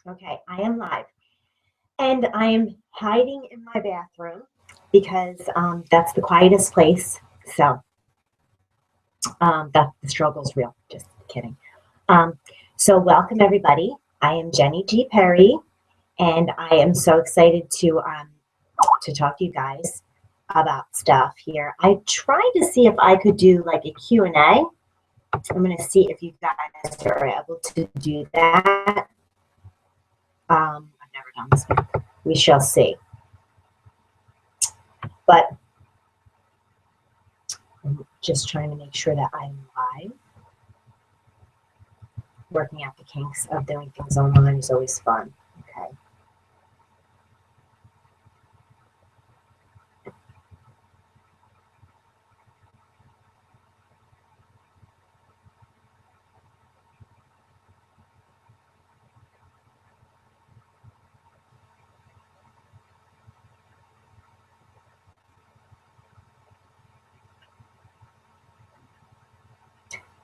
Okay, I am live. And I am hiding in my bathroom because that's the quietest place. So that the struggle's real. Just kidding. Um, so welcome everybody. I am Jenny G. Perry, and I am so excited to talk to you guys about stuff here. I tried to see if I could do like a Q and A. I'm going to see if you guys are able to do that. I've never done this one. We shall see. But I'm just trying to make sure that I'm live. Working out the kinks of doing things online is always fun. Okay.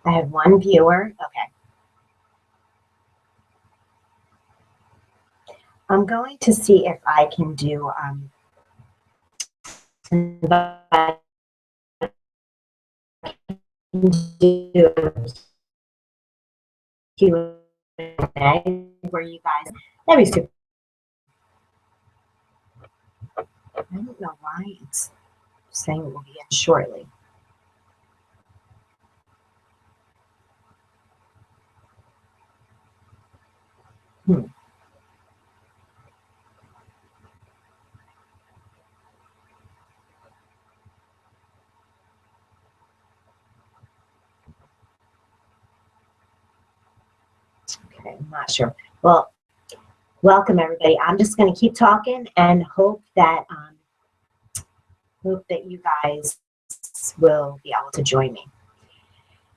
I have one viewer. Okay. I'm going to see if I can do Q&A where you guys, that'd be super. I don't know why it's saying it will be in shortly. Hmm. Okay, I'm not sure. Well, welcome everybody. I'm just going to keep talking and hope that you guys will be able to join me.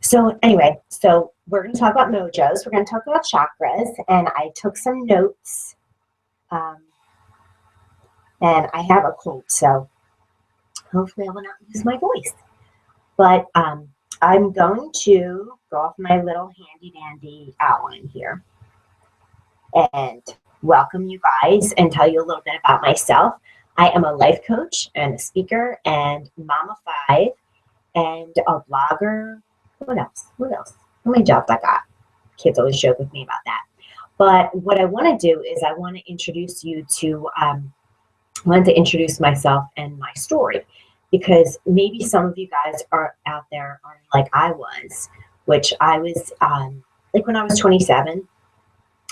So anyway, so we're going to talk about mojos. We're going to talk about chakras, and I took some notes. Um, and I have a cold, so hopefully I will not lose my voice. But I'm going to go off my little handy dandy outline here and welcome you guys and tell you a little bit about myself. I am a life coach and a speaker and mama five and a blogger. What else? What else? How many jobs I got? Kids always joke with me about that. But what I want to do is I want to introduce you to, I wanted to introduce myself and my story because maybe some of you guys are out there are like I was, which I was like when I was 27.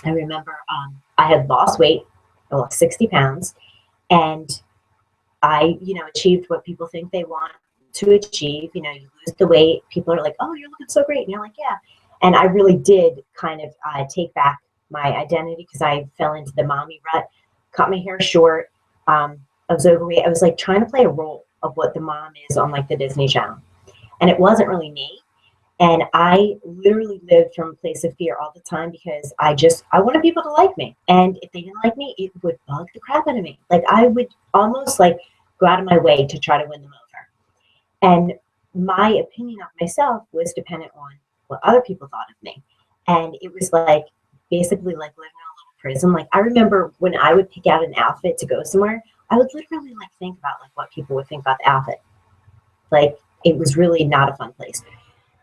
I remember I had lost weight. I lost 60 pounds, and I, achieved what people think they want to achieve. You lose the weight. People are like, "Oh, you're looking so great," and you're like, "Yeah." And I really did kind of take back my identity because I fell into the mommy rut, cut my hair short. I was overweight. I was like trying to play a role of what the mom is on like the Disney Channel, and it wasn't really me. And I literally lived from a place of fear all the time because I wanted people to like me. And if they didn't like me, it would bug the crap out of me. Like I would almost like go out of my way to try to win them over. And my opinion of myself was dependent on what other people thought of me. And it was like basically like living in a little prison. Like I remember when I would pick out an outfit to go somewhere, I would literally like think about like what people would think about the outfit. Like it was really not a fun place.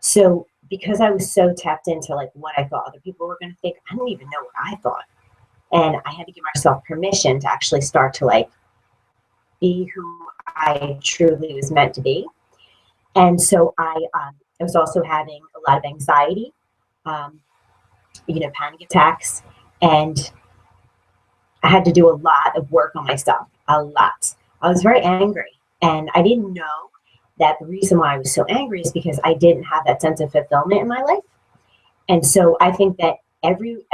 So because I was so tapped into like what I thought other people were going to think, I didn't even know what I thought. And I had to give myself permission to actually start to like be who I truly was meant to be. And so I was also having a lot of anxiety, um, panic attacks, and I had to do a lot of work on myself, a lot. I was very angry, and I didn't know that the reason why I was so angry is because I didn't have that sense of fulfillment in my life. And so I think that every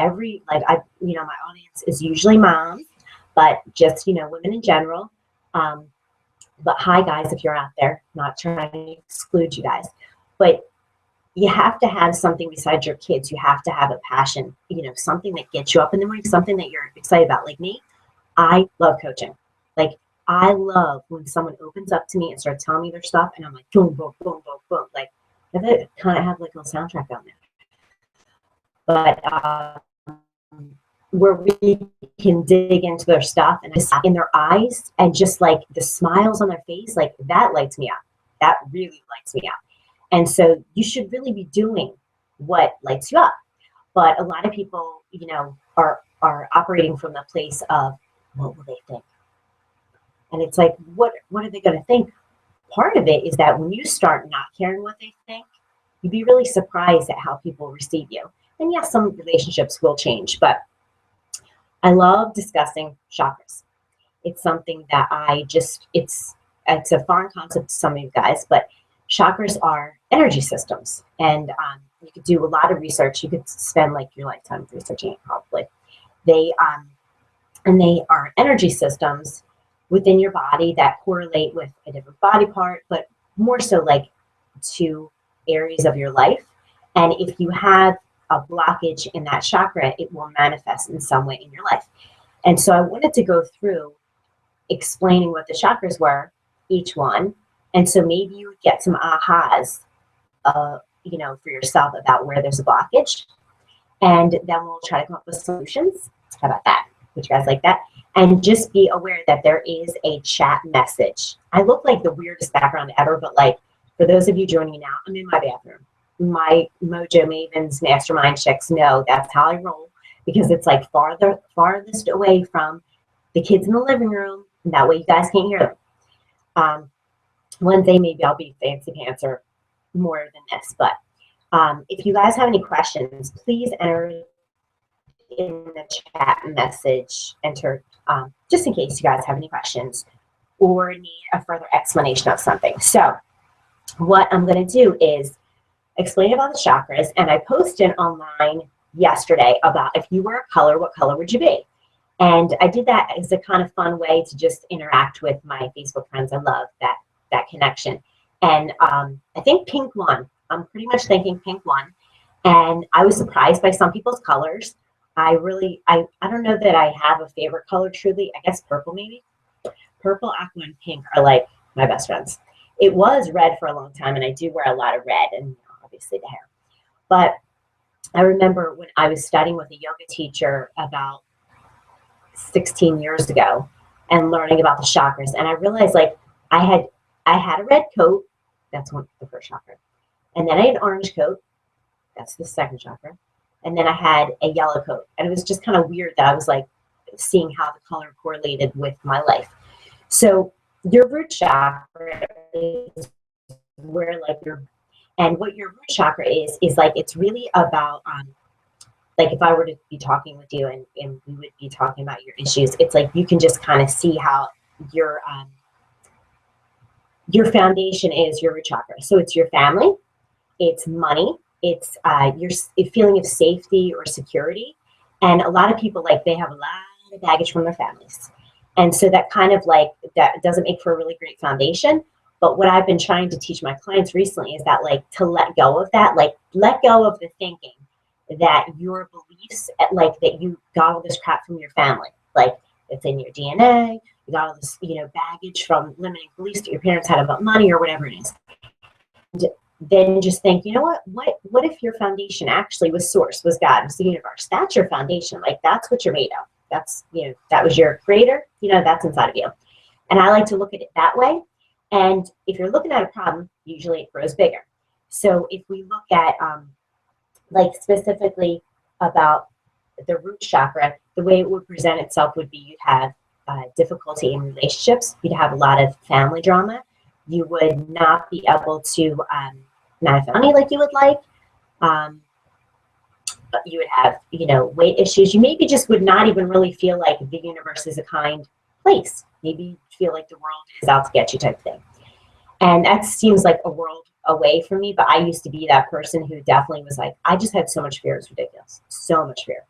like my audience is usually moms, but just women in general. Um, but hi guys, if you're out there, not trying to exclude you guys, but you have to have something besides your kids. You have to have a passion, something that gets you up in the morning, something that you're excited about. Like me, I love coaching. Like I love when someone opens up to me and starts telling me their stuff, and I'm like, boom, boom, boom, boom, boom. Like I kind of have like a little soundtrack down there. But where we can dig into their stuff and just in their eyes and just like the smiles on their face, like that lights me up. That really lights me up. And so you should really be doing what lights you up. But a lot of people, you know, are operating from the place of what will they think? And it's like, what are they going to think? Part of it is that when you start not caring what they think, you'd be really surprised at how people receive you. And yes, some relationships will change, but I love discussing chakras. It's something that it's a foreign concept to some of you guys, but chakras are energy systems. And you could do a lot of research. You could spend like your lifetime researching it probably. They are energy systems within your body that correlate with a different body part, but more so like to areas of your life. And if you have a blockage in that chakra, it will manifest in some way in your life. And so I wanted to go through explaining what the chakras were, each one. And so maybe you would get some ahas, you know, for yourself about where there's a blockage. And then we'll try to come up with solutions. How about that? Would you guys like that? And just be aware that there is a chat message. I look like the weirdest background ever, but like for those of you joining now, I'm in my bathroom. My Mojo Mavens mastermind chicks know that's how I roll, because it's like farthest away from the kids in the living room. And that way you guys can't hear them. One day maybe I'll be fancy pants or more than this, but if you guys have any questions, please enter in the chat message, enter just in case you guys have any questions or need a further explanation of something. So what I'm going to do is explain about the chakras, and I posted online yesterday about if you were a color, what color would you be? And I did that as a kind of fun way to just interact with my Facebook friends. I love that connection. And I think pink won. I'm pretty much thinking pink won. And I was surprised by some people's colors. I don't know that I have a favorite color truly. I guess purple maybe. Purple, aqua, and pink are like my best friends. It was red for a long time, and I do wear a lot of red, and obviously the hair. But I remember when I was studying with a yoga teacher about 16 years ago and learning about the chakras, and I realized like I had a red coat. That's the first chakra. And then I had an orange coat. That's the second chakra. And then I had a yellow coat. And it was just kind of weird that I was like seeing how the color correlated with my life. So your root chakra is where like and what your root chakra is like, it's really about, like if I were to be talking with you and we would be talking about your issues, it's like you can just kind of see how your foundation is your root chakra. So it's your family, it's money, it's your feeling of safety or security. And a lot of people, like they have a lot of baggage from their families. And so that kind of like, that doesn't make for a really great foundation. But what I've been trying to teach my clients recently is that like to let go of that, like let go of the thinking that your beliefs, like that you got all this crap from your family, like it's in your DNA, you got all this, baggage from limiting beliefs that your parents had about money or whatever it is. And then just think, you know what if your foundation actually was source, was God, was the universe? That's your foundation. Like that's what you're made of. That's, that was your creator, that's inside of you. And I like to look at it that way. And if you're looking at a problem, usually it grows bigger. So if we look at like specifically about the root chakra, the way it would present itself would be you'd have difficulty in relationships. You'd have a lot of family drama. You would not be able to manifest money like you would like. You would have, weight issues. You maybe just would not even really feel like the universe is a kind place. Maybe you feel like the world is out to get you type thing. And that seems like a world away from me, but I used to be that person who definitely was like, I just had so much fear. It was ridiculous. So much fear.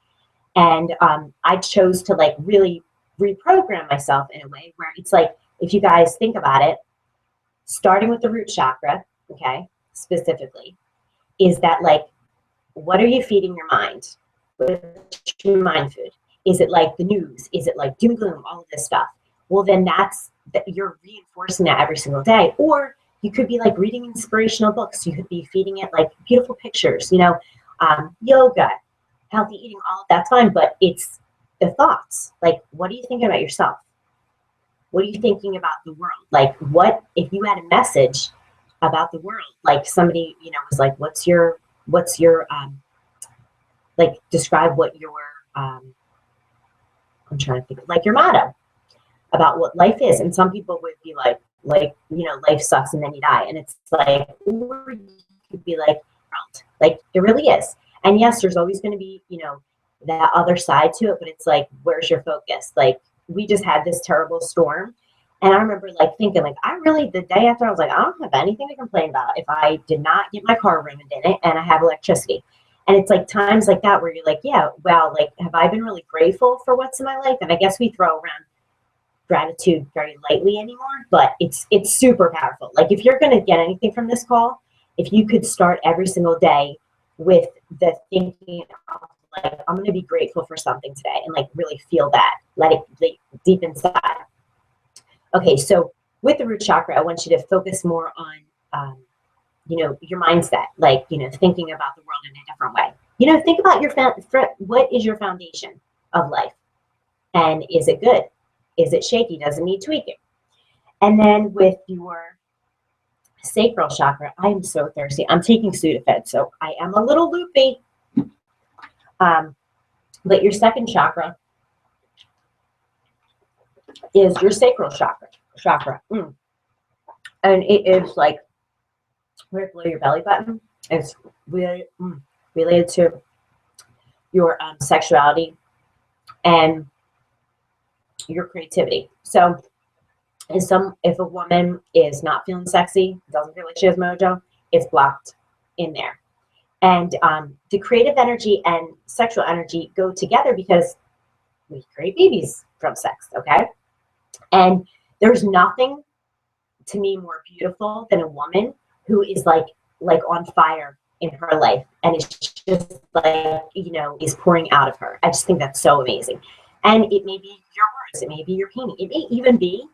And I chose to like really reprogram myself in a way where it's like, if you guys think about it, starting with the root chakra, okay, specifically, is that like, what are you feeding your mind? What's your mind food? Is it like the news? Is it like doom and gloom, all of this stuff? Well, then you're reinforcing that every single day. Or you could be like reading inspirational books. You could be feeding it like beautiful pictures, yoga, healthy eating, all of that's fine. But it's the thoughts. Like, what are you thinking about yourself? What are you thinking about the world? Like, what if you had a message about the world? Like somebody, you know, was like, what's your like, describe what your I'm trying to think, like your motto about what life is. And some people would be like, you know, life sucks and then you die. And it's like, or you could be like it really is. And yes, there's always going to be, you know, that other side to it, but it's like, where's your focus? Like, we just had this terrible storm. And I remember like thinking, like, I really, the day after, I was like, I don't have anything to complain about if I did not get my car ruined in it and I have electricity. And it's like times like that where you're like, yeah, well, like, have I been really grateful for what's in my life? And I guess we throw around gratitude very lightly anymore, but it's super powerful. Like, if you're going to get anything from this call, if you could start every single day with the thinking of, like, I'm going to be grateful for something today, and like really feel that, let it like, deep inside. Okay, so with the root chakra, I want you to focus more on, you know, your mindset, like, you know, thinking about the world in a different way. You know, think about your what is your foundation of life, and is it good? Is it shaky? Does it need tweaking? And then with your sacral chakra, I am so thirsty. I'm taking Sudafed, so I am a little loopy. But your second chakra is your sacral chakra. And it is like right below your belly button. It's really related to your sexuality and your creativity. So if a woman is not feeling sexy, doesn't feel like she has mojo, it's blocked in there. And the creative energy and sexual energy go together because we create babies from sex, okay? And there's nothing to me more beautiful than a woman who is like on fire in her life, and it's just like, you know, is pouring out of her. I just think that's so amazing. And it may be your words, it may be your painting, it may even be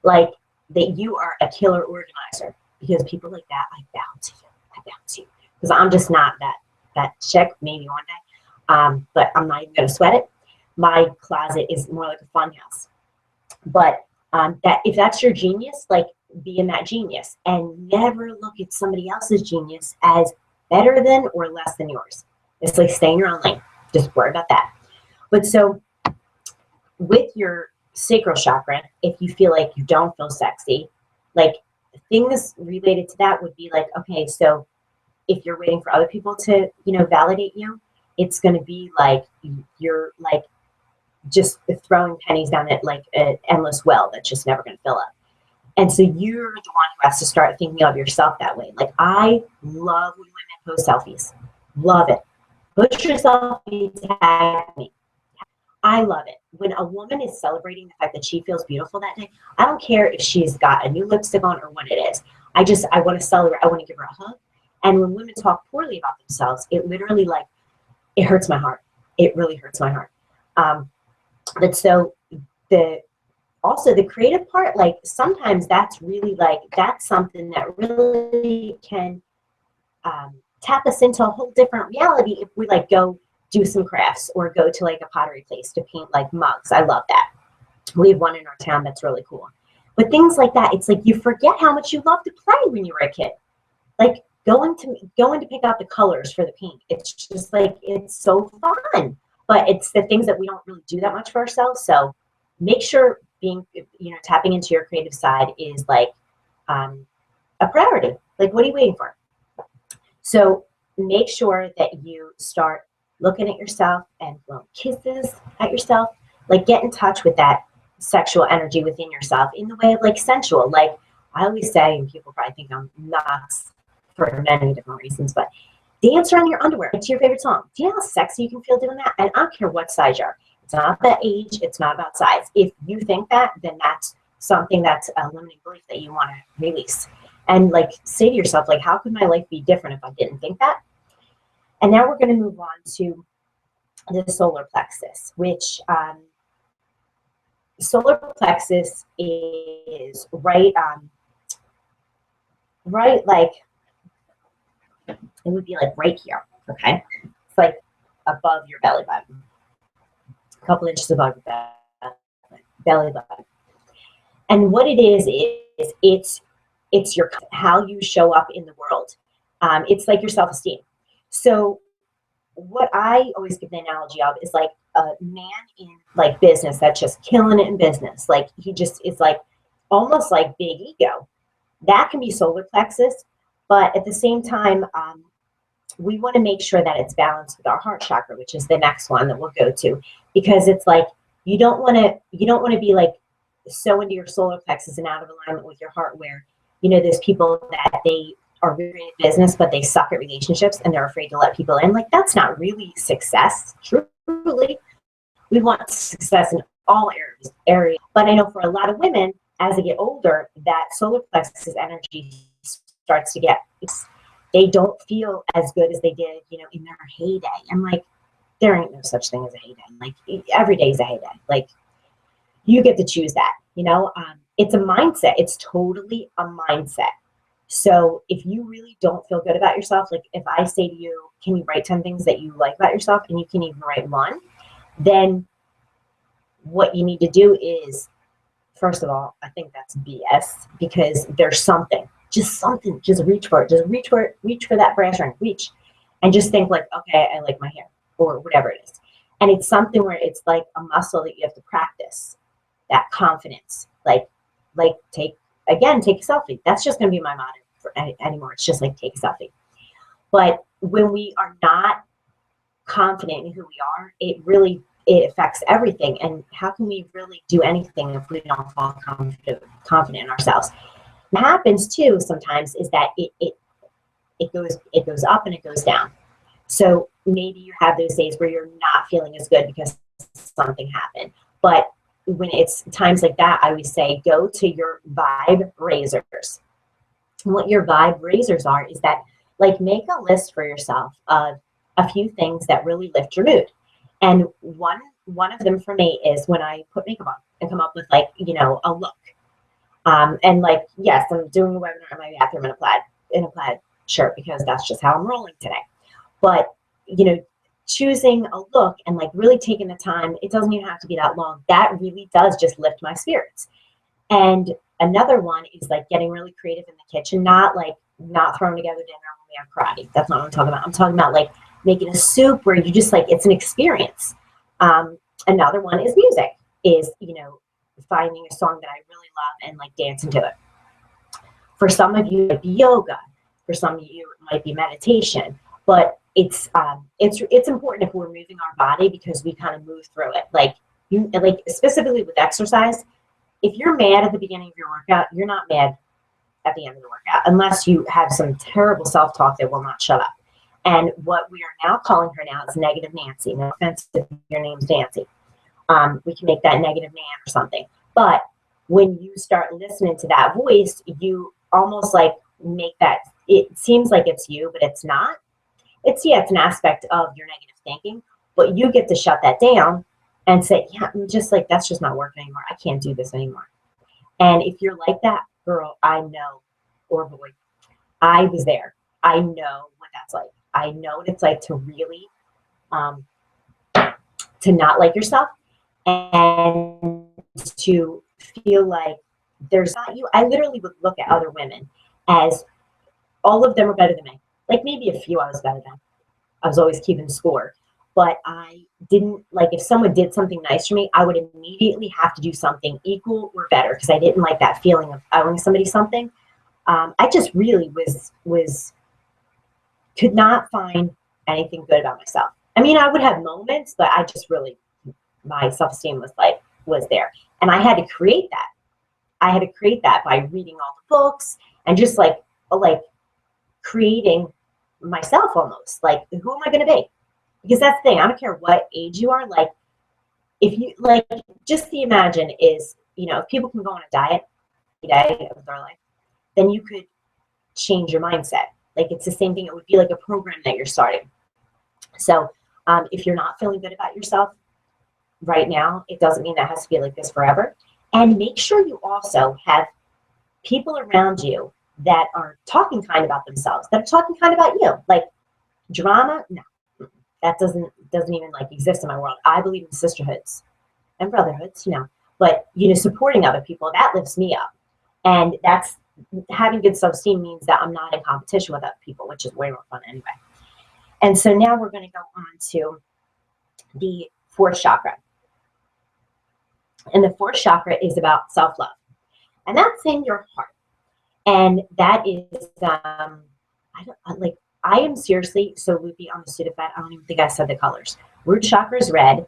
like that you are a killer organizer, because people like that, I bow to you, because I'm just not that chick. Maybe one day, but I'm not even going to sweat it. My closet is more like a fun house. But that if that's your genius, like, be in that genius, and never look at somebody else's genius as better than or less than yours. It's like, stay in your own lane. Just worry about that. But so with your sacral chakra, if you feel like you don't feel sexy, like, things related to that would be like, okay, so if you're waiting for other people to, you know, validate you, it's going to be like you're like just throwing pennies down at like an endless well that's just never going to fill up. And so you're the one who has to start thinking of yourself that way. Like, I love when women post selfies. Love it. Put your selfie, tag me. I love it. When a woman is celebrating the fact that she feels beautiful that day, I don't care if she's got a new lipstick on or what it is. I want to celebrate. I want to give her a hug. And when women talk poorly about themselves, it literally, like, it hurts my heart. It really hurts my heart. But so also the creative part, like, sometimes that's really like, that's something that really can tap us into a whole different reality if we like go do some crafts or go to like a pottery place to paint like mugs. I love that. We have one in our town that's really cool. But things like that, it's like you forget how much you loved to play when you were a kid. Like, going to pick out the colors for the paint. It's just like, it's so fun. But it's the things that we don't really do that much for ourselves. So make sure tapping into your creative side is like a priority. Like, what are you waiting for? So make sure that you start looking at yourself and blowing kisses at yourself. Like, get in touch with that sexual energy within yourself in the way of like sensual. Like I always say, and people probably think I'm nuts for many different reasons, but dance around your underwear to your favorite song. Do you know how sexy you can feel doing that? And I don't care what size you are. It's not about age. It's not about size. If you think that, then that's something that's a limiting belief that you want to release. And like, say to yourself, like, how could my life be different if I didn't think that? And now we're going to move on to the solar plexus, which solar plexus is right like, it would be like right here, okay? It's like above your belly button. couple inches above your belly button. And what it is it's your how you show up in the world. It's like your self-esteem. So what I always give the analogy of is like a man in like business that's just killing it in business. Like he just is like almost like big ego. That can be solar plexus, but at the same time, we want to make sure that it's balanced with our heart chakra, which is the next one that we'll go to, because it's like you don't want to be like so into your solar plexus and out of alignment with your heart, where there's people that they are really great at business, but they suck at relationships and they're afraid to let people in. Like, that's not really success. Truly, we want success in all areas. But I know for a lot of women, as they get older, that solar plexus energy starts to get, they don't feel as good as they did, in their heyday. I'm like, there ain't no such thing as a heyday. Like, every day is a heyday. Like, you get to choose that, it's a mindset. It's totally a mindset. So if you really don't feel good about yourself, like if I say to you, can you write 10 things that you like about yourself, and you can even write one, then what you need to do is, first of all, I think that's BS, because there's something, just reach for it, reach for that brass ring, reach, and just think like, okay, I like my hair, or whatever it is. And it's something where it's like a muscle that you have to practice, that confidence, like take a selfie. That's just going to be my motto for anymore. It's just like, take a selfie. But when we are not confident in who we are, it affects everything. And how can we really do anything if we don't feel confident in ourselves? What happens too sometimes is that it goes up and it goes down. So maybe you have those days where you're not feeling as good because something happened. But when it's times like that, I always say, go to your vibe raisers. And what your vibe raisers are is that, like, make a list for yourself of a few things that really lift your mood. And one of them for me is when I put makeup on and come up with, like, a look. And like, yes, I'm doing a webinar in my bathroom in a plaid shirt, because that's just how I'm rolling today. But, choosing a look and like really taking the time, it doesn't even have to be that long. That really does just lift my spirits. And another one is like getting really creative in the kitchen, not throwing together dinner when we have karate. That's not what I'm talking about. I'm talking about like making a soup where you just like, it's an experience. Another one is music, is, finding a song that I really love and like dancing to it. For some of you, it might be yoga. For some of you, it might be meditation. But it's important if we're moving our body, because we kind of move through it. Like specifically with exercise, if you're mad at the beginning of your workout, you're not mad at the end of the workout, unless you have some terrible self-talk that will not shut up. And what we are now calling her now is Negative Nancy. No offense if your name's Nancy. We can make that Negative Nan or something. But when you start listening to that voice, you almost like make that, it seems like it's you, but it's not. It's an aspect of your negative thinking, but you get to shut that down and say, yeah, I'm just like, that's just not working anymore. I can't do this anymore. And if you're like that, girl, I know, or boy, I was there. I know what that's like. I know what it's like to really, to not like yourself, and to feel like there's not you. I literally would look at other women as all of them are better than me. Like maybe a few I was better than. I was always keeping score. But I didn't, like, if someone did something nice for me, I would immediately have to do something equal or better, because I didn't like that feeling of owing somebody something. I just really could not find anything good about myself. I mean, I would have moments, but I just really, my self-esteem was there. And I had to create that. I had to create that by reading all the books and just like creating myself almost. Like, who am I going to be? Because that's the thing. I don't care what age you are. Like, if you like, just the imagine is, if people can go on a diet every day of their life, then you could change your mindset. Like, it's the same thing. It would be like a program that you're starting. So if you're not feeling good about yourself right now, it doesn't mean that has to be like this forever. And make sure you also have people around you that are talking kind about themselves, that are talking kind about you. Like, drama, no, that doesn't doesn't even like exist in my world. I believe in sisterhoods and brotherhoods, you know, but, you know, supporting other people, that lifts me up. And that's, having good self-esteem means that I'm not in competition with other people, which is way more fun anyway. And so now we're going to go on to the fourth chakra. And the fourth chakra is about self-love. And that's in your heart. And that is, I am seriously so loopy on the Sudafed, I don't even think I said the colors. Root chakra is red,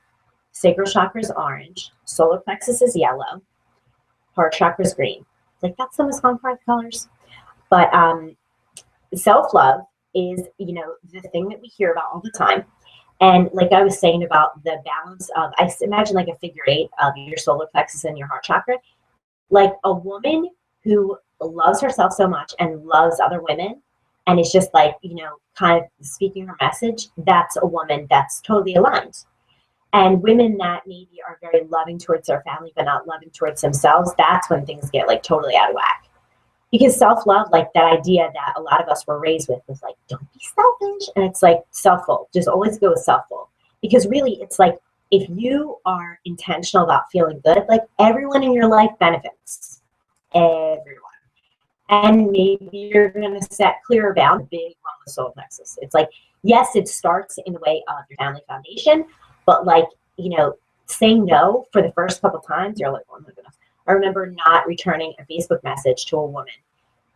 sacral chakra is orange, solar plexus is yellow, heart chakra is green. Like, that's the most fun part of the colors. But self-love is, you know, the thing that we hear about all the time. And like I was saying about the balance of, I imagine like a figure 8 of your solar plexus and your heart chakra. Like a woman who loves herself so much and loves other women and is just like, you know, kind of speaking her message, that's a woman that's totally aligned. And women that maybe are very loving towards their family but not loving towards themselves, that's when things get like totally out of whack. Because self-love, like that idea that a lot of us were raised with was like, don't be selfish. And it's like self-full, just always go with self-full. Because really it's like, if you are intentional about feeling good, like everyone in your life benefits. Everyone. And maybe you're going to set clearer boundaries, big one with solar plexus. It's like, yes, it starts in the way of your family foundation, but like, you know, saying no for the first couple times, you're like, oh my goodness. I remember not returning a Facebook message to a woman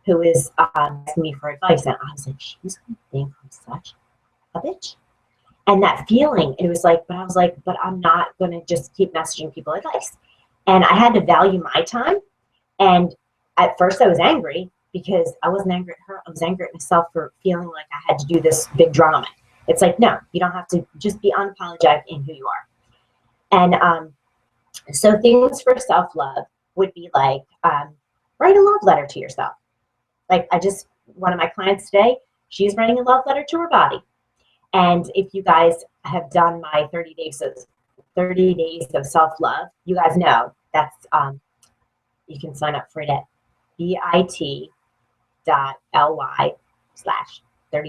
who is asking me for advice. And I was like, she's going to think I'm such a bitch. And that feeling, it was like, but I was like, but I'm not going to just keep messaging people advice. And I had to value my time. And at first I was angry because I wasn't angry at her. I was angry at myself for feeling like I had to do this big drama. It's like, no, you don't have to, just be unapologetic in who you are. And so things for self-love would be like, write a love letter to yourself. Like one of my clients today, she's writing a love letter to her body. And if you guys have done my 30 days of self-love, you guys know that's, you can sign up for it at bit.ly/30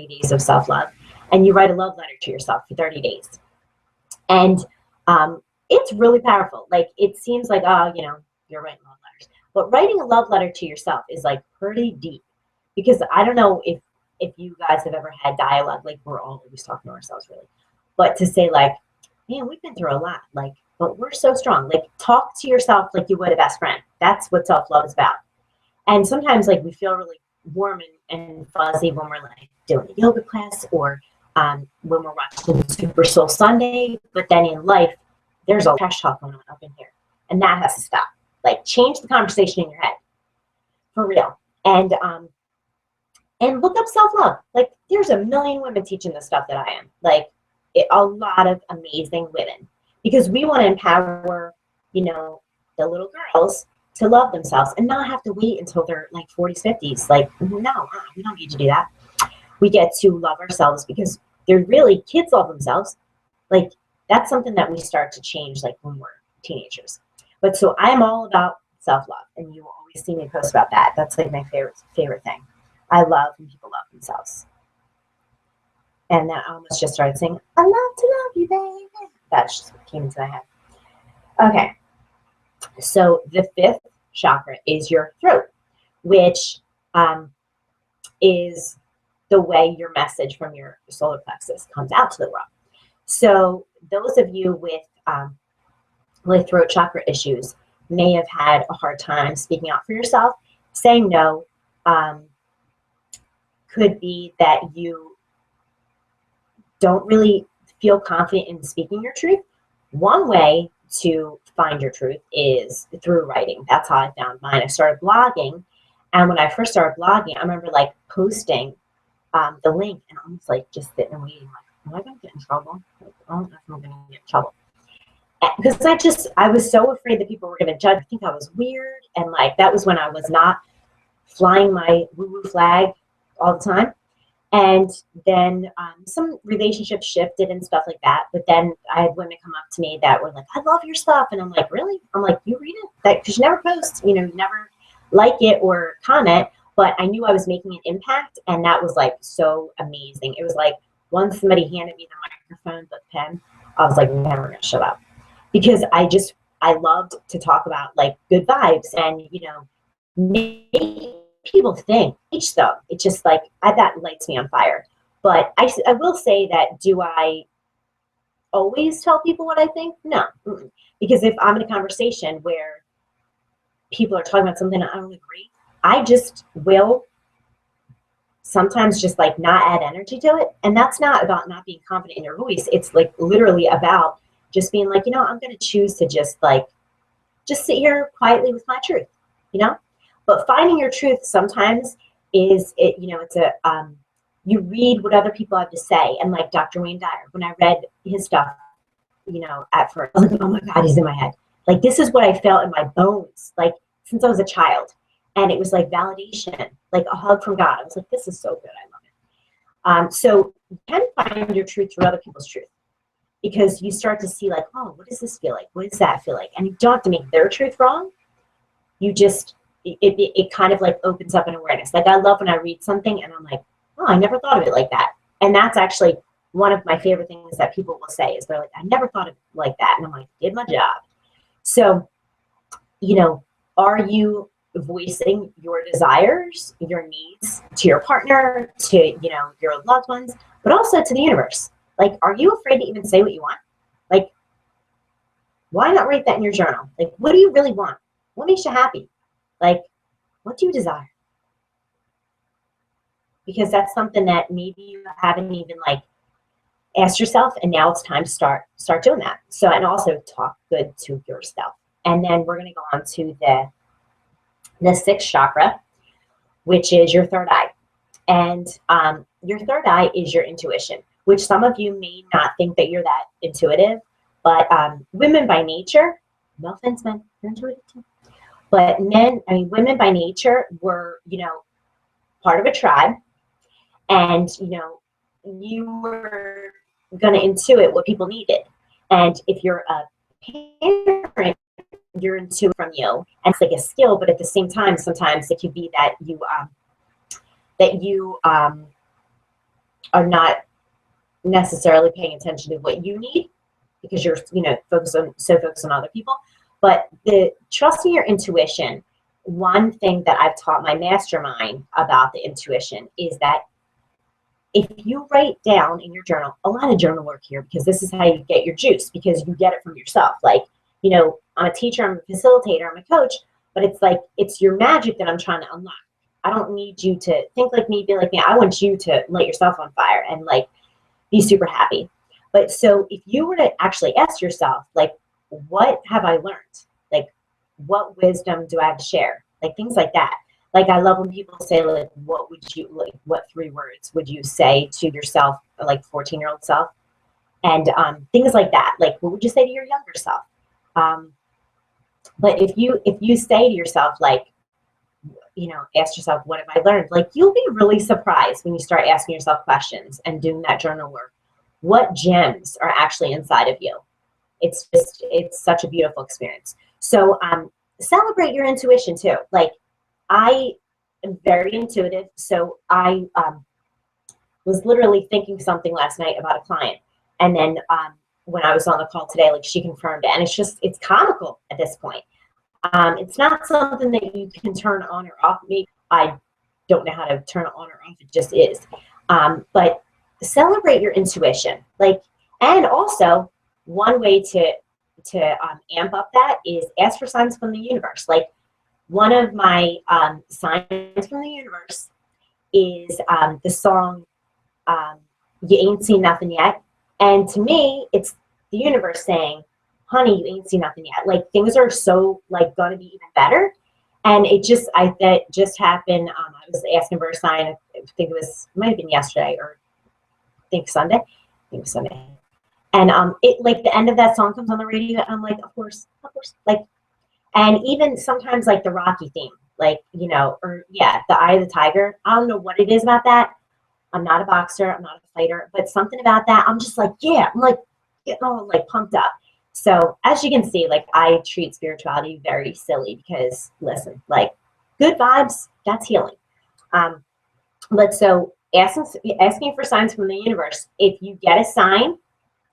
days of self-love. And you write a love letter to yourself for 30 days. And it's really powerful. Like, it seems like, oh, you know, you're writing love letters. But writing a love letter to yourself is like pretty deep. Because I don't know if you guys have ever had dialogue, like we're all always talking to ourselves really. But to say like, man, we've been through a lot, like, but we're so strong. Like, talk to yourself like you would a best friend. That's what self-love is about. And sometimes like we feel really warm and fuzzy when we're like doing a yoga class or when we're watching Super Soul Sunday, but then in life, there's a trash talk going on up in here. And that has to stop. Like, change the conversation in your head. For real. And look up self-love. Like, there's a million women teaching the stuff that I am. Like, a lot of amazing women. Because we want to empower, you know, the little girls to love themselves and not have to wait until they're like 40s, 50s. Like, no, we don't need to do that. We get to love ourselves because they're really, kids love themselves. Like, that's something that we start to change like when we're teenagers. But so I'm all about self-love, and you will always see me post about that. That's like my favorite thing. I love when people love themselves. And then I almost just started saying, I love to love you, baby. That just came into my head. Okay. So the fifth chakra is your throat, which is the way your message from your solar plexus comes out to the world. So those of you with throat chakra issues may have had a hard time speaking out for yourself. Saying no could be that you don't really feel confident in speaking your truth. One way to find your truth is through writing. That's how I found mine. I started blogging, and when I first started blogging, I remember like posting the link and almost like just sitting and waiting, like, am I going to get in trouble? Like, I don't know if I'm going to get in trouble. Because I was so afraid that people were going to judge. I think I was weird, and like that was when I was not flying my woo-woo flag all the time. And then some relationships shifted and stuff like that. But then I had women come up to me that were like, I love your stuff. And I'm like, really? I'm like, you read it? Because you never post, you know, you never like it or comment. But I knew I was making an impact. And that was like so amazing. It was like once somebody handed me the microphone but pen, I was like, never gonna shut up. Because I loved to talk about like good vibes and, make people think, teach them. It's just like, that lights me on fire. But I will say that, do I always tell people what I think? No. Mm-mm. Because if I'm in a conversation where people are talking about something I don't agree, I just will sometimes just like not add energy to it. And that's not about not being confident in your voice. It's like literally about just being like, I'm going to choose to just sit here quietly with my truth, But finding your truth sometimes you read what other people have to say. And like Dr. Wayne Dyer, when I read his stuff, at first, I was like, oh my God, he's in my head. Like, this is what I felt in my bones, like since I was a child. And it was like validation, like a hug from God. I was like, this is so good. I love it. So you can find your truth through other people's truth, because you start to see like, oh, what does this feel like? What does that feel like? And you don't have to make their truth wrong. You just, it kind of like opens up an awareness. Like, I love when I read something and I'm like, oh, I never thought of it like that. And that's actually one of my favorite things that people will say is they're like, I never thought of it like that. And I'm like, did my job. So, are you voicing your desires, your needs to your partner, to, your loved ones, but also to the universe? Like, are you afraid to even say what you want? Like, why not write that in your journal? Like, what do you really want? What makes you happy? Like, what do you desire? Because that's something that maybe you haven't even like asked yourself, and now it's time to start doing that. So, and also talk good to yourself. And then we're going to go on to the sixth chakra, which is your third eye. And your third eye is your intuition, which some of you may not think that you're that intuitive, but women by nature, no offense, men, you're intuitive too. But women by nature were, part of a tribe, and, you were going to intuit what people needed. And if you're a parent, you're intuitive from you, and it's like a skill, but at the same time, sometimes it could be that you are not necessarily paying attention to what you need, because you're focused on other people. But the trusting your intuition, one thing that I've taught my mastermind about the intuition is that if you write down in your journal, a lot of journal work here, because this is how you get your juice, because you get it from yourself. Like, I'm a teacher, I'm a facilitator, I'm a coach, but it's like, it's your magic that I'm trying to unlock. I don't need you to think like me, be like me. I want you to light yourself on fire and like be super happy. But so if you were to actually ask yourself, like, what have I learned? Like, what wisdom do I have to share? Like, things like that. Like, I love when people say, like, what 3 words would you say to yourself, like 14-year-old self? And things like that. Like, what would you say to your younger self? But if you say to yourself, like, ask yourself, what have I learned? Like, you'll be really surprised when you start asking yourself questions and doing that journal work, what gems are actually inside of you. It's such a beautiful experience. So celebrate your intuition too. Like, I am very intuitive. So I was literally thinking something last night about a client. And then when I was on the call today, like, she confirmed it. And it's comical at this point. It's not something that you can turn on or off. Maybe I don't know how to turn it on or off. It just is. But celebrate your intuition. Like, and also one way to amp up that is ask for signs from the universe. Like, one of my signs from the universe is the song You Ain't Seen Nothing Yet. And to me, it's the universe saying, honey, you ain't seen nothing yet. Like, things are so like gonna be even better. And that just happened. I was asking for a sign. I think it might have been yesterday, or I think Sunday. And it, like, the end of that song comes on the radio, and I'm like, of course. Like, and even sometimes like the Rocky theme, like, or yeah, the Eye of the Tiger. I don't know what it is about that. I'm not a boxer, I'm not a fighter, but something about that, I'm just like, yeah, I'm like getting all like pumped up. So as you can see, like, I treat spirituality very silly, because listen, like, good vibes, that's healing. But so asking for signs from the universe, if you get a sign,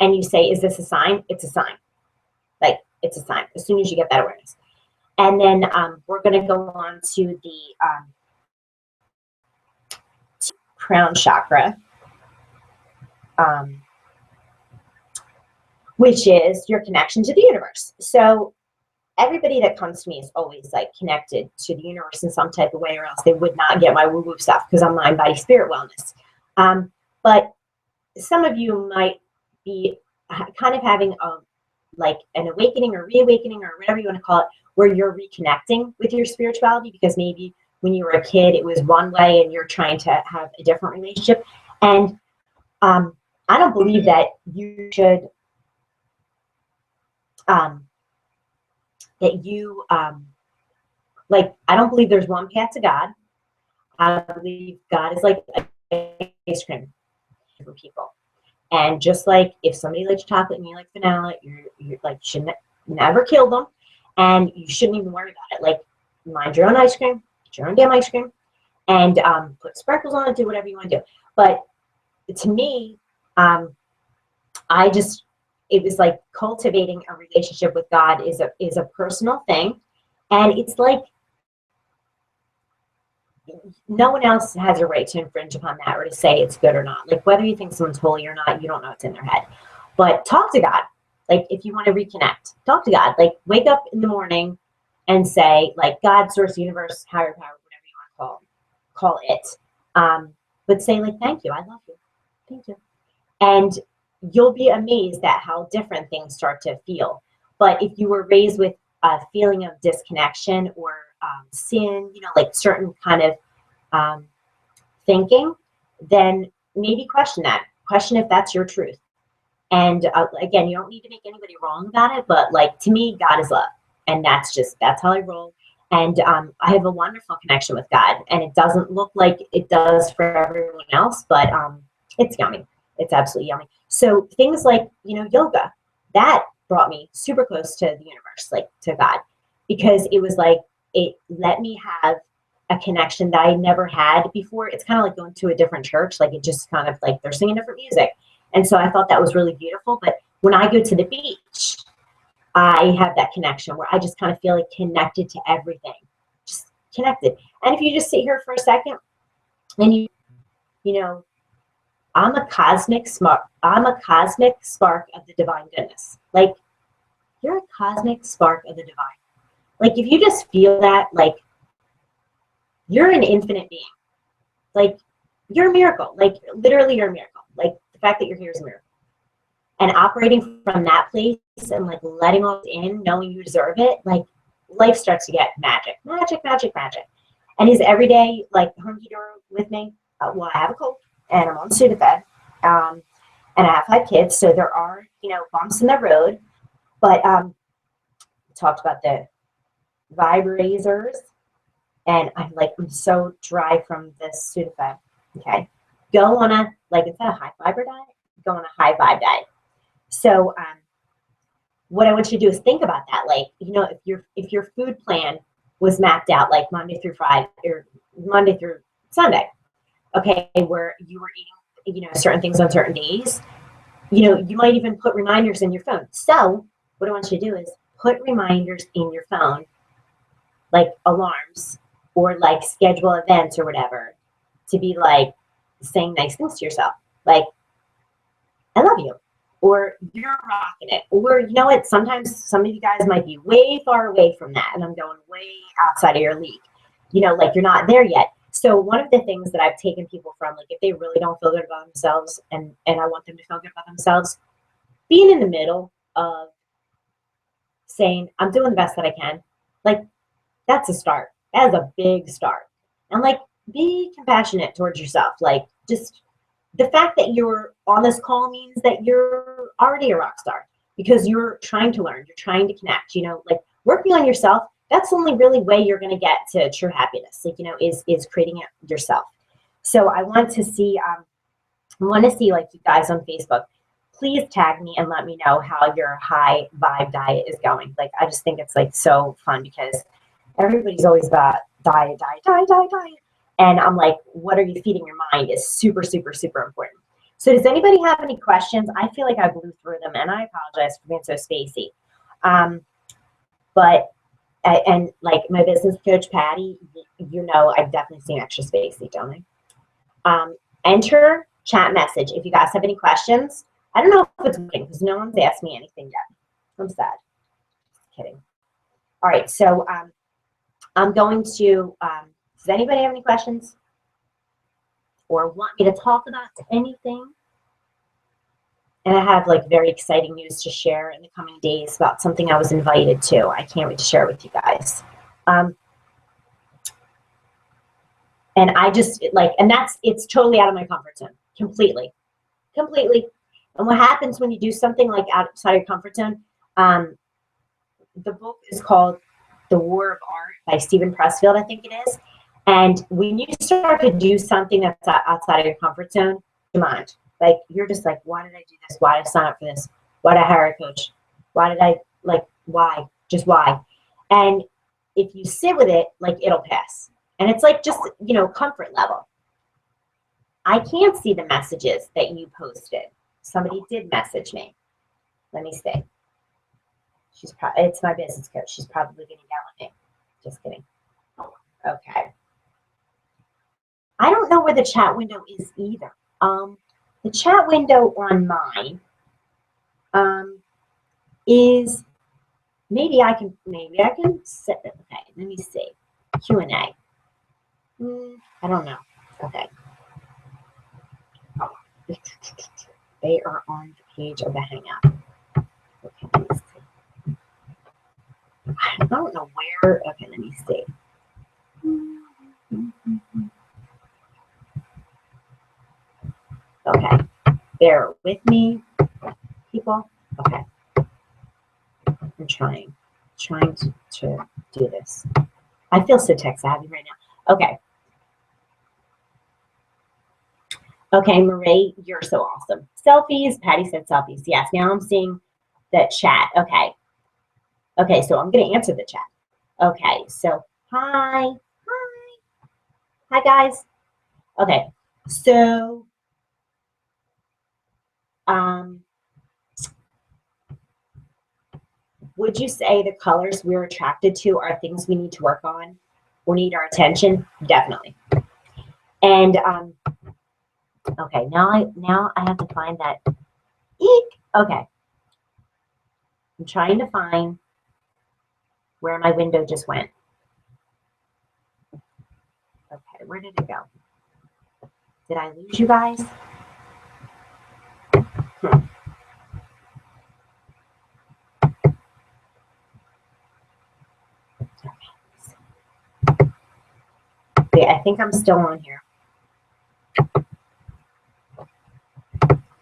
and you say, is this a sign? It's a sign. Like, it's a sign as soon as you get that awareness. And then we're going to go on to the crown chakra, which is your connection to the universe. So everybody that comes to me is always like connected to the universe in some type of way, or else they would not get my woo-woo stuff, because I'm mind, body, spirit wellness. But some of you might be kind of having like an awakening or reawakening or whatever you want to call it, where you're reconnecting with your spirituality, because maybe when you were a kid it was one way and you're trying to have a different relationship. And I don't believe that you should like, I don't believe there's one path to God. I believe God is like ice cream for people. And just like if somebody likes chocolate and you like vanilla, you're like, should never kill them, and you shouldn't even worry about it. Like, mind your own ice cream, get your own damn ice cream, and put sparkles on it, do whatever you want to do. But to me, it was like cultivating a relationship with God is a personal thing, and it's like no one else has a right to infringe upon that or to say it's good or not. Like, whether you think someone's holy or not, you don't know what's in their head. But talk to God. Like, if you want to reconnect, talk to God. Like, wake up in the morning and say, like, God, source, universe, higher power, whatever you want to call it. But say, like, thank you, I love you, thank you. And you'll be amazed at how different things start to feel. But if you were raised with a feeling of disconnection or sin, like certain kind of thinking, then maybe question that. Question if that's your truth. And again, you don't need to make anybody wrong about it, but like, to me, God is love. And that's how I roll. And I have a wonderful connection with God, and it doesn't look like it does for everyone else, but it's yummy. It's absolutely yummy. So things like, yoga, that brought me super close to the universe, like to God, because it was like, it let me have a connection that I never had before. It's kind of like going to a different church. Like, it just kind of like, they're singing different music. And so I thought that was really beautiful. But when I go to the beach, I have that connection where I just kind of feel like connected to everything, just connected. And if you just sit here for a second and I'm a cosmic spark of the divine goodness. Like, you're a cosmic spark of the divine. Like, if you just feel that, like, you're an infinite being. Like, you're a miracle. Like, literally, you're a miracle. Like, the fact that you're here is a miracle. And operating from that place and like letting all in, knowing you deserve it, like, life starts to get magic. And is every day like hunky-dory with me? Well, I have a cold and I'm on Sudafed, and I have 5 kids, so there are bumps in the road. But we talked about the vibrators, and I'm so dry from this Sudafed. Okay, go on a, like, instead of high fiber diet, go on a high vibe diet. So what I want you to do is think about that. Like, if your food plan was mapped out like Monday through Friday or Monday through Sunday, okay, where you were eating, certain things on certain days, you might even put reminders in your phone. So what I want you to do is put reminders in your phone, like alarms or like schedule events or whatever, to be like saying nice things to yourself. Like, I love you. Or you're rocking it. Or what, sometimes some of you guys might be way far away from that, and I'm going way outside of your league. Like, you're not there yet. So one of the things that I've taken people from, like, if they really don't feel good about themselves and I want them to feel good about themselves, being in the middle of saying, I'm doing the best that I can, like, that's a start. That is a big start. And like, be compassionate towards yourself. Like, just the fact that you're on this call means that you're already a rock star, because you're trying to learn, you're trying to connect, like, working on yourself. That's the only really way you're going to get to true happiness, like, is creating it yourself. So I want to see like, you guys on Facebook, please tag me and let me know how your high vibe diet is going. Like, I just think it's like so fun, because everybody's always about diet. And I'm like, what are you feeding your mind is super, super, super important. So does anybody have any questions? I feel like I blew through them, and I apologize for being so spacey. But and like my business coach, Patty, you know, I've definitely seen extra spacey, don't I? Enter chat message if you guys have any questions. I don't know if it's working because no one's asked me anything yet. I'm sad. Just kidding. All right, so I'm going to, does anybody have any questions or want me to talk about anything? And I have like very exciting news to share in the coming days about something I was invited to. I can't wait to share it with you guys. And I just like, and it's totally out of my comfort zone, completely. And what happens when you do something like outside your comfort zone? The book is called The War of Art by Stephen Pressfield, I think it is. And when you start to do something that's outside of your comfort zone, your mind, like you're just like, why did I do this? Why did I sign up for this? Why did I hire a coach? Why did I why? Just why? And if you sit with it, like it'll pass. And it's like just, you know, comfort level. I can't see the messages that you posted. Somebody did message me. Let me see. It's my business coach. She's probably going to yell at me. Just kidding. Okay. I don't know where the chat window is either. The chat window on mine is maybe I can set it. Okay, let me see. Q&A. I don't know. Okay. They are on the page of the Hangout. Okay, let me see. I don't know where. Okay, let me see. Okay, bear with me, people. Okay, I'm trying to do this. I feel so tech savvy right now. Okay. Okay, Marie, you're so awesome. Selfies, Patty said selfies. Yes, now I'm seeing the chat. Okay. Okay, so I'm going to answer the chat. Okay, so hi. Hi, guys. Okay, so would you say the colors we're attracted to are things we need to work on or need our attention? Definitely. And okay, now I have to find that. Eek. Okay. I'm trying to find where my window just went. Okay, where did it go? Did I lose you guys? Okay, I think I'm still on here. Okay,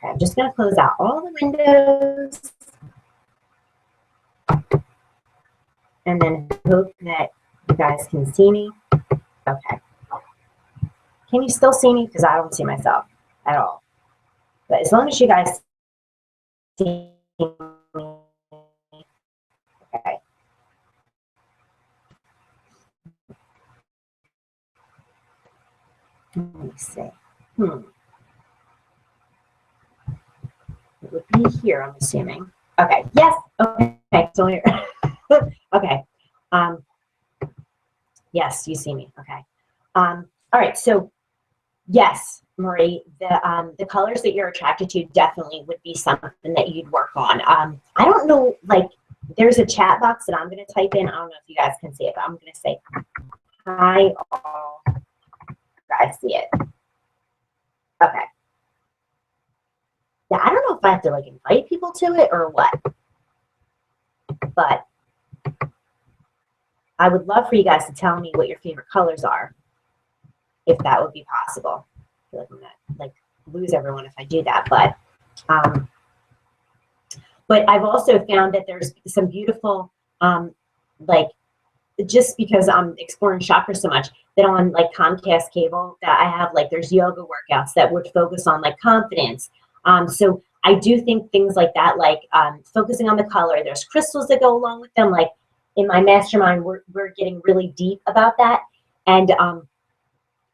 I'm just going to close out all the windows and then hope that you guys can see me. Okay. Can you still see me? Because I don't see myself at all. But as long as you guys see me, okay. Let me see. It would be here, I'm assuming. Okay. Yes. Okay. So here. Okay. Yes, you see me. Okay. All right. So yes, Marie, the colors that you're attracted to definitely would be something that you'd work on. I don't know, like there's a chat box that I'm going to type in. I don't know if you guys can see it, but I'm going to say hi all. You guys see it? Okay. Yeah, I don't know if I have to like invite people to it or what, but I would love for you guys to tell me what your favorite colors are, if that would be possible. I feel like I'm gonna like lose everyone if I do that, but I've also found that there's some beautiful like, just because I'm exploring chakras so much, that on like Comcast cable that I have, like there's yoga workouts that would focus on like confidence. So I do think things like that, like focusing on the color, there's crystals that go along with them. Like in my mastermind, we're getting really deep about that. And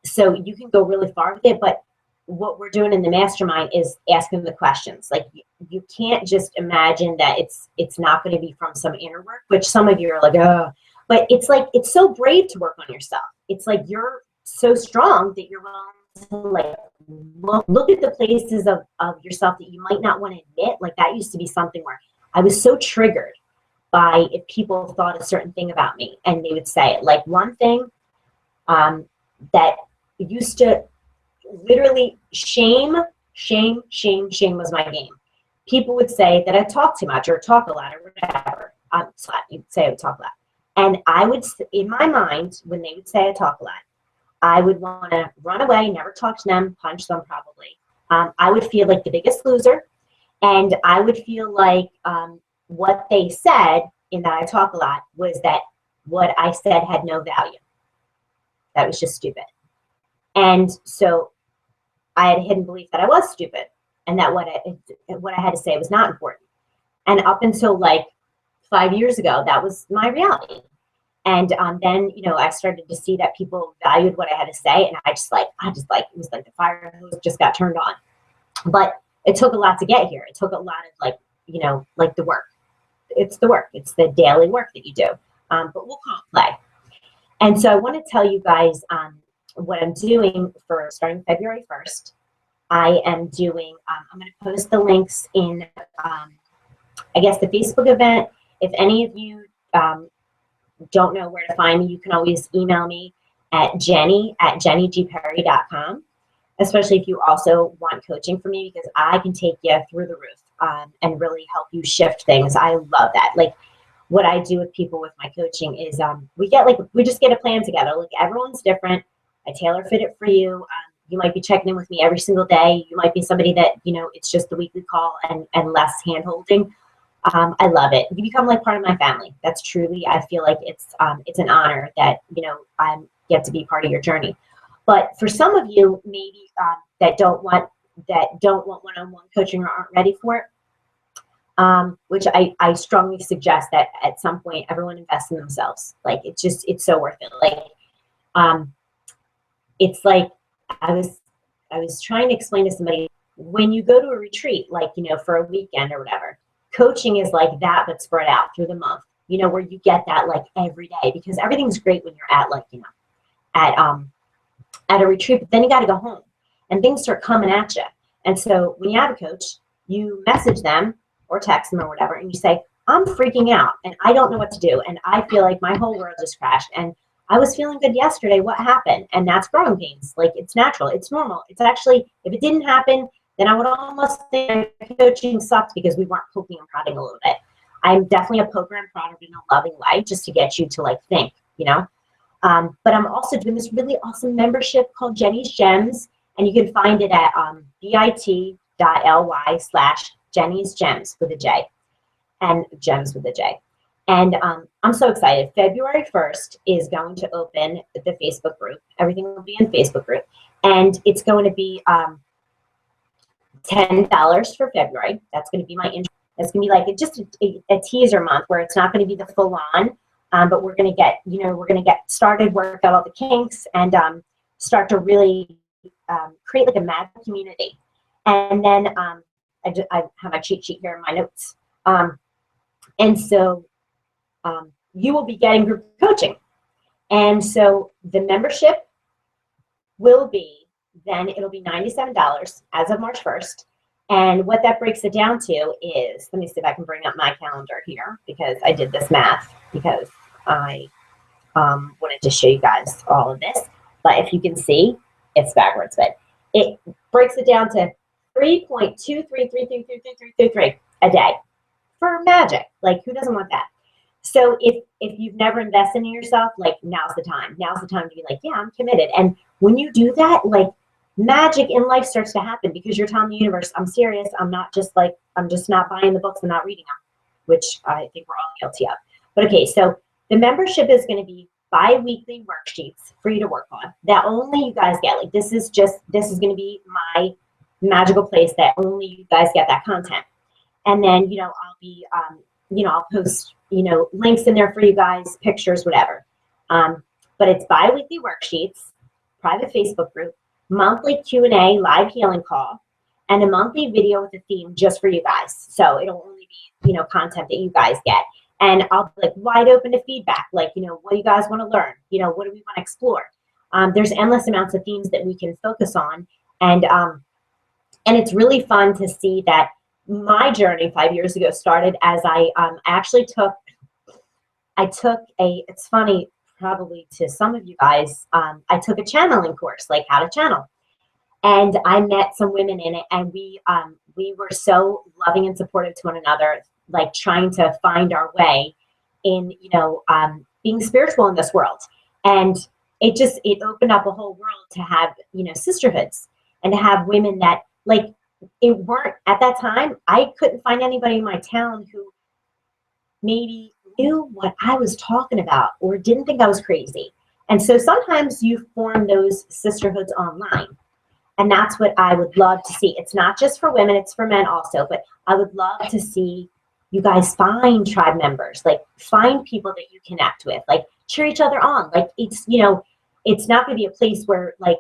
so you can go really far with it, but what we're doing in the mastermind is asking the questions. Like you can't just imagine that it's not going to be from some inner work, which some of you are like, oh, but it's like, it's so brave to work on yourself. It's like you're so strong that you're willing to like look at the places of yourself that you might not want to admit. Like that used to be something where I was so triggered by if people thought a certain thing about me and they would say it. Like one thing that used to literally shame was my game. People would say that I talk too much or talk a lot or whatever. You'd say I would talk a lot. And I would, in my mind, when they would say I talk a lot, I would want to run away, never talk to them, punch them probably. I would feel like the biggest loser. And I would feel like what they said in that I talk a lot was that what I said had no value. That was just stupid. And so I had a hidden belief that I was stupid and that what I had to say was not important. And up until like 5 years ago, that was my reality. And then, you know, I started to see that people valued what I had to say. And I just like, it was like the fire hose just got turned on. But it took a lot to get here. It took a lot of like, you know, like the work. It's the work. It's the daily work that you do. But we'll call it play. And so I want to tell you guys what I'm doing for starting February 1st. I am doing, I'm going to post the links in, I guess, the Facebook event. If any of you don't know where to find me, you can always email me at jenny@jennygperry.com, especially if you also want coaching from me, because I can take you through the roof and really help you shift things. I love that. Like what I do with people with my coaching is we just get a plan together. Like everyone's different. I tailor fit it for you. You might be checking in with me every single day. You might be somebody that, you know, it's just the weekly call and less hand holding. I love it. You become like part of my family. That's truly, I feel like it's an honor that, you know, I get to be part of your journey. But for some of you, maybe that don't want one-on-one coaching or aren't ready for it, which I strongly suggest that at some point everyone invest in themselves. Like it's so worth it. Like it's like I was trying to explain to somebody, when you go to a retreat, like, you know, for a weekend or whatever, coaching is like that, but spread out through the month, you know, where you get that like every day, because everything's great when you're at like, you know, at a retreat, but then you got to go home and things start coming at you. And so when you have a coach, you message them or text them or whatever, and you say, I'm freaking out and I don't know what to do. And I feel like my whole world just crashed. And I was feeling good yesterday. What happened? And that's growing pains. Like it's natural. It's normal. It's actually, if it didn't happen, then I would almost say coaching sucked because we weren't poking and prodding a little bit. I'm definitely a poker and prodder in a loving way, just to get you to like think, you know. But I'm also doing this really awesome membership called Jenny's Gems, and you can find it at bit.ly/Jenny's Gems with a J, and Gems with a J. And I'm so excited. February 1st is going to open the Facebook group. Everything will be in Facebook group, and it's going to be $10 for February. That's going to be my intro. It's going to be like just a teaser month where it's not going to be the full on, but we're going to get, you know, we're going to get started, work out all the kinks, and start to really create like a magic community. And then I have a cheat sheet here in my notes. And so you will be getting group coaching. And so the membership will be, then it'll be $97 as of March 1st. And what that breaks it down to is, let me see if I can bring up my calendar here, because I did this math because I wanted to show you guys all of this. But if you can see, it's backwards, but it breaks it down to 3.23333333 a day for magic. Like, who doesn't want that? So if you've never invested in yourself, like now's the time. Now's the time to be like, yeah, I'm committed. And when you do that, like magic in life starts to happen, because you're telling the universe, I'm serious. I'm just not buying the books and not reading them, which I think we're all guilty of. But okay, so the membership is going to be bi-weekly worksheets for you to work on that only you guys get. Like this is going to be my magical place that only you guys get that content. And then, you know, I'll be, I'll post, links in there for you guys, pictures, whatever. But it's bi-weekly worksheets, private Facebook group. monthly Q&A live healing call, and a monthly video with a theme just for you guys. So it'll only be, content that you guys get. And I'll be like wide open to feedback. Like, what do you guys want to learn? What do we want to explore? There's endless amounts of themes that we can focus on. And it's really fun to see that my journey 5 years ago started as I actually took it's funny, probably to some of you guys, I took a channeling course, like how to channel. And I met some women in it, and we were so loving and supportive to one another, like trying to find our way in, being spiritual in this world. And it opened up a whole world to have, sisterhoods, and to have women that, like, it weren't, at that time, I couldn't find anybody in my town who maybe knew what I was talking about or didn't think I was crazy. And so sometimes you form those sisterhoods online. And that's what I would love to see. It's not just for women, it's for men also. But I would love to see you guys find tribe members, like find people that you connect with, like cheer each other on. Like it's not going to be a place where like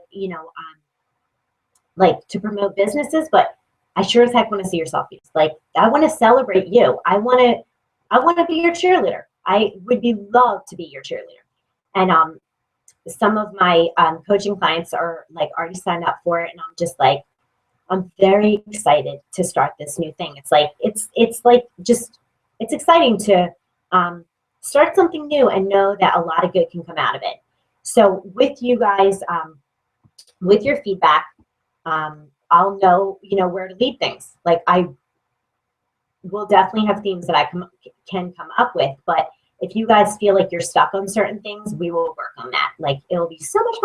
to promote businesses, but I sure as heck want to see your selfies. Like I want to celebrate you. I want to be your cheerleader. I would be love to be your cheerleader. And some of my coaching clients are like already signed up for it, and I'm just like, I'm very excited to start this new thing. It's like it's exciting to start something new and know that a lot of good can come out of it. So with you guys, with your feedback, I'll know where to lead things. Like I will definitely have themes that I can come up with, but if you guys feel like you're stuck on certain things, we will work on that. Like it'll be so much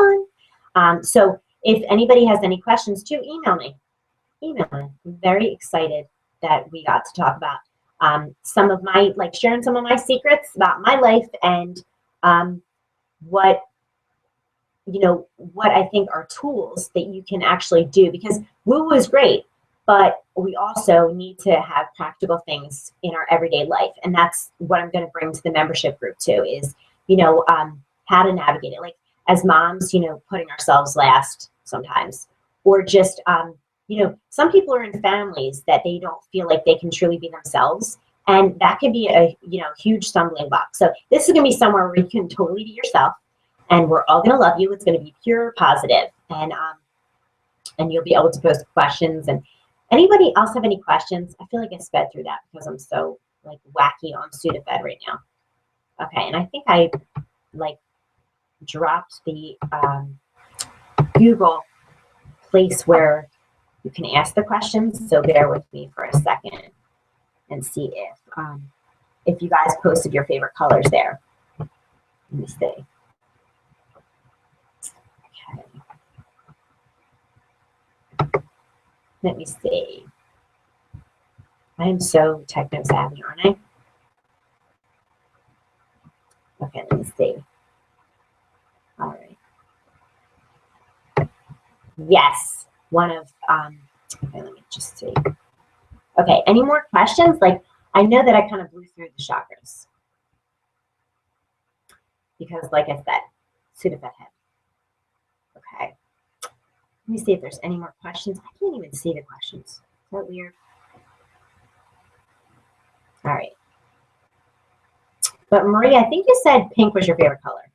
fun. So if anybody has any questions too, email me. I'm very excited that we got to talk about some of my, like sharing some of my secrets about my life and what I think are tools that you can actually do, because woo-woo is great, but we also need to have practical things in our everyday life. And that's what I'm going to bring to the membership group too, is, how to navigate it. Like as moms, putting ourselves last sometimes, or just, some people are in families that they don't feel like they can truly be themselves. And that can be a, huge stumbling block. So this is going to be somewhere where you can totally be yourself, and we're all going to love you. It's going to be pure positive, and you'll be able to post questions. And anybody else have any questions? I feel like I sped through that because I'm so like wacky on Sudafed right now. Okay, and I think I like dropped the Google place where you can ask the questions. So bear with me for a second and see if you guys posted your favorite colors there. Let me see. Let me see. I am so techno savvy, aren't I? Okay, let me see. All right. Yes, one of, okay, let me just see. Okay, any more questions? Like, I know that I kind of blew through the chakras. Because, like I said, Sudafed head. Okay. Let me see if there's any more questions. I can't even see the questions. Is that weird? All right. But Maria, I think you said pink was your favorite color.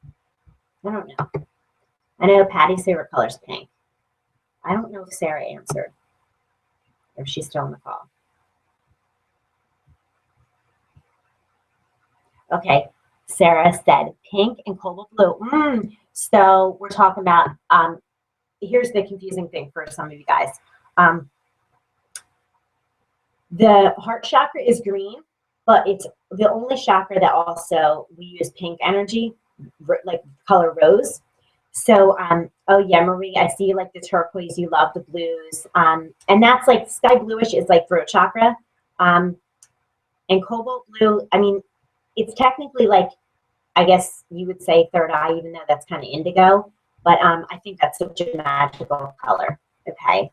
I don't know. I know Patty's favorite color is pink. I don't know if Sarah answered, or if she's still on the call. Okay. Sarah said pink and cobalt blue. So we're talking about, here's the confusing thing for some of you guys. The heart chakra is green, but it's the only chakra that also we use pink energy, like color rose. So, oh yeah, Marie, I see you like the turquoise, you love the blues. And that's like sky bluish is like throat chakra. And cobalt blue, I mean, it's technically like, I guess you would say third eye, even though that's kind of indigo. But I think that's such a magical color. Okay.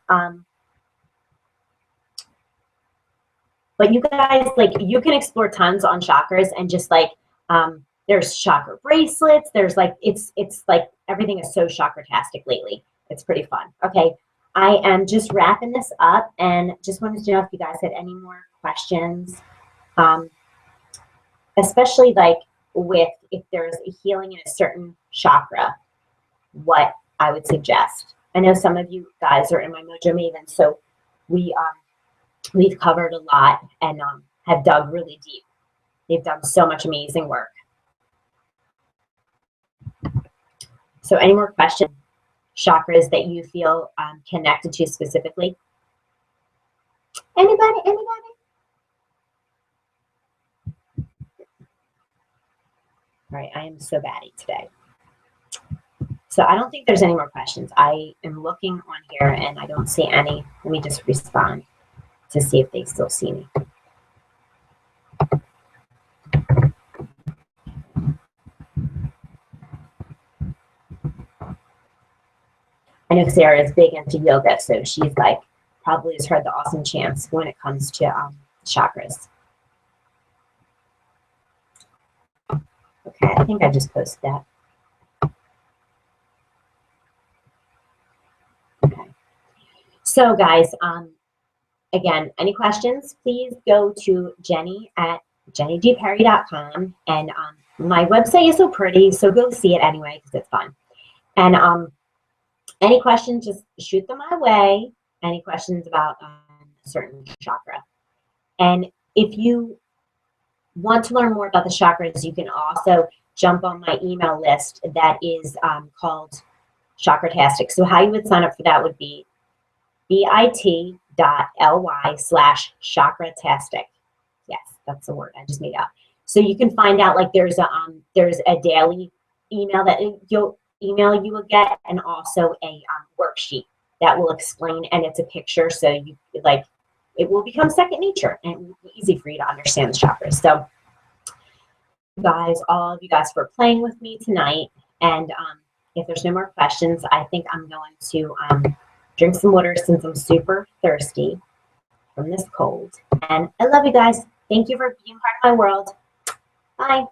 But you guys, like, you can explore tons on chakras, and just like, there's chakra bracelets. There's like, it's like everything is so chakra-tastic lately. It's pretty fun. Okay, I am just wrapping this up and just wanted to know if you guys had any more questions, um, especially like with if there's a healing in a certain chakra, what I would suggest. I know some of you guys are in my Mojo Maven, so we've covered a lot and have dug really deep. They've done so much amazing work. So any more questions, chakras that you feel connected to specifically? Anybody? All right, I am so batty today. So I don't think there's any more questions. I am looking on here and I don't see any. Let me just respond to see if they still see me. I know Sarah is big into yoga, so she's like probably has heard the awesome chants when it comes to chakras. Okay, I think I just posted that. Okay. So guys, again, any questions, please go to Jenny at jennydperry.com. And my website is so pretty, so go see it anyway because it's fun. And any questions, just shoot them my way. Any questions about a certain chakra. And if you want to learn more about the chakras, you can also jump on my email list that is called Chakratastic. So how you would sign up for that would be bit.ly/chakratastic. Yes, that's the word I just made up. So you can find out like there's a daily email that you'll will get, and also a worksheet that will explain, and it's a picture, so you like it will become second nature and it will be easy for you to understand the chakras. So guys, all of you guys for playing with me tonight, and if there's no more questions, I think I'm going to drink some water since I'm super thirsty from this cold. And I love you guys. Thank you for being part of my world. Bye.